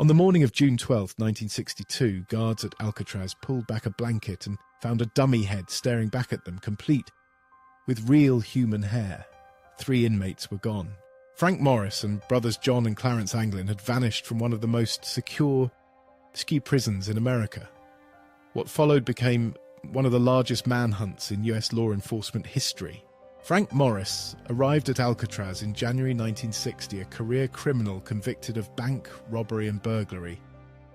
On the morning of June 12, 1962, guards at Alcatraz pulled back a blanket and found a dummy head staring back at them, complete with real human hair. 3 inmates were gone. Frank Morris and brothers John and Clarence Anglin had vanished from one of the most secure prisons in America. What followed became one of the largest manhunts in U.S. law enforcement history. Frank Morris arrived at Alcatraz in January 1960, a career criminal convicted of bank robbery and burglary,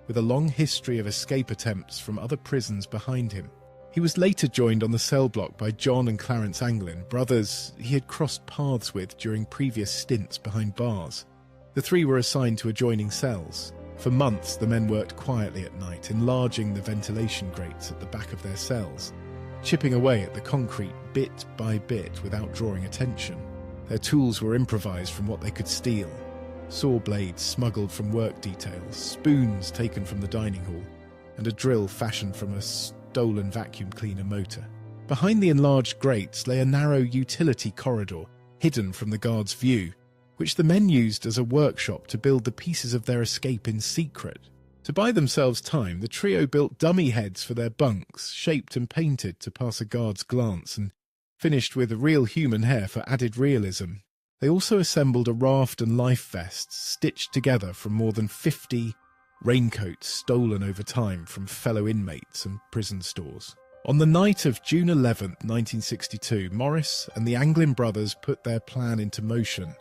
with a long history of escape attempts from other prisons behind him. He was later joined on the cell block by John and Clarence Anglin, brothers he had crossed paths with during previous stints behind bars. The 3 were assigned to adjoining cells. For months, the men worked quietly at night, enlarging the ventilation grates at the back of their cells, chipping away at the concrete bit by bit without drawing attention. Their tools were improvised from what they could steal: saw blades smuggled from work details, spoons taken from the dining hall, and a drill fashioned from a stolen vacuum cleaner motor. Behind the enlarged grates lay a narrow utility corridor, hidden from the guards' view, which the men used as a workshop to build the pieces of their escape in secret. To buy themselves time, the trio built dummy heads for their bunks, shaped and painted to pass a guard's glance, and finished with real human hair for added realism. They also assembled a raft and life vests, stitched together from more than 50 raincoats stolen over time from fellow inmates and prison stores. On the night of June 11, 1962, Morris and the Anglin Brothers put their plan into motion,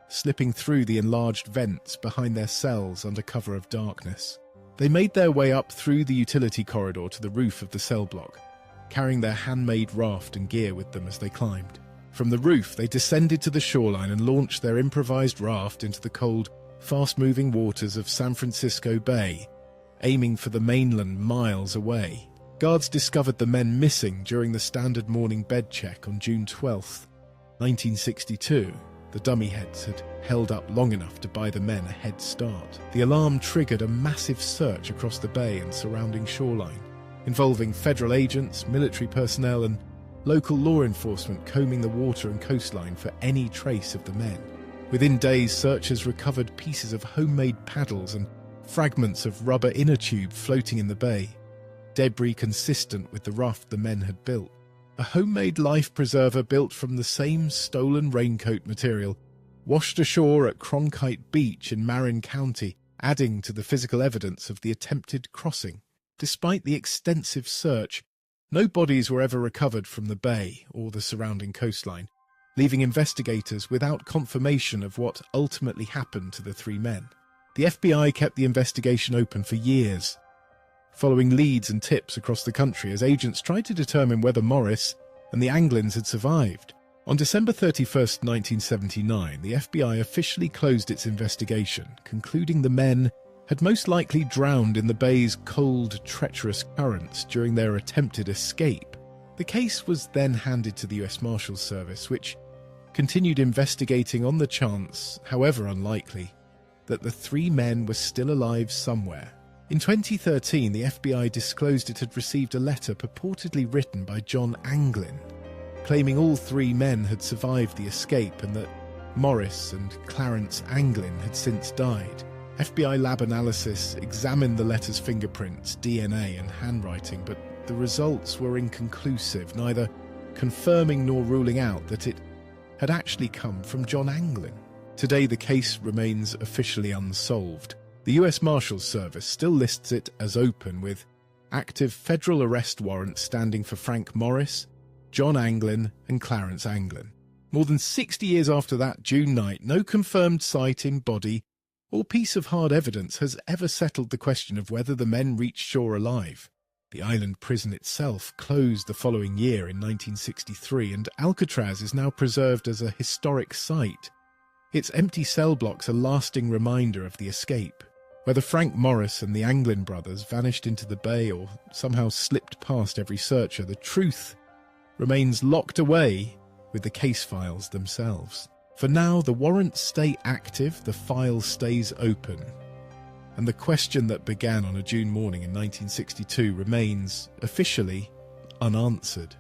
slipping through the enlarged vents behind their cells under cover of darkness. They made their way up through the utility corridor to the roof of the cell block, carrying their handmade raft and gear with them as they climbed. From the roof, they descended to the shoreline and launched their improvised raft into the cold, fast-moving waters of San Francisco Bay, aiming for the mainland miles away. Guards discovered the men missing during the standard morning bed check on June 12, 1962. The dummy heads had held up long enough to buy the men a head start. The alarm triggered a massive search across the bay and surrounding shoreline, involving federal agents, military personnel, and local law enforcement combing the water and coastline for any trace of the men. Within days, searchers recovered pieces of homemade paddles and fragments of rubber inner tube floating in the bay, debris consistent with the raft the men had built. A homemade life preserver built from the same stolen raincoat material washed ashore at Cronkite Beach in Marin County, adding to the physical evidence of the attempted crossing. Despite the extensive search, no bodies were ever recovered from the bay or the surrounding coastline, leaving investigators without confirmation of what ultimately happened to the 3 men. The FBI kept the investigation open for years, following leads and tips across the country as agents tried to determine whether Morris and the Anglins had survived. On December 31, 1979, the FBI officially closed its investigation, concluding the men had most likely drowned in the bay's cold, treacherous currents during their attempted escape. The case was then handed to the U.S. Marshals Service, which continued investigating on the chance, however unlikely, that the 3 men were still alive somewhere. In 2013, the FBI disclosed it had received a letter purportedly written by John Anglin, claiming all 3 men had survived the escape and that Morris and Clarence Anglin had since died. FBI lab analysis examined the letter's fingerprints, DNA, and handwriting, but the results were inconclusive, neither confirming nor ruling out that it had actually come from John Anglin. Today, the case remains officially unsolved. The U.S. Marshals Service still lists it as open, with active federal arrest warrants standing for Frank Morris, John Anglin, and Clarence Anglin. More than 60 years after that June night, no confirmed sighting, body, or piece of hard evidence has ever settled the question of whether the men reached shore alive. The island prison itself closed the following year in 1963, and Alcatraz is now preserved as a historic site. Its empty cell blocks a lasting reminder of the escape. Whether Frank Morris and the Anglin brothers vanished into the bay or somehow slipped past every searcher, the truth remains locked away with the case files themselves. For now, the warrants stay active, the file stays open, and the question that began on a June morning in 1962 remains officially unanswered.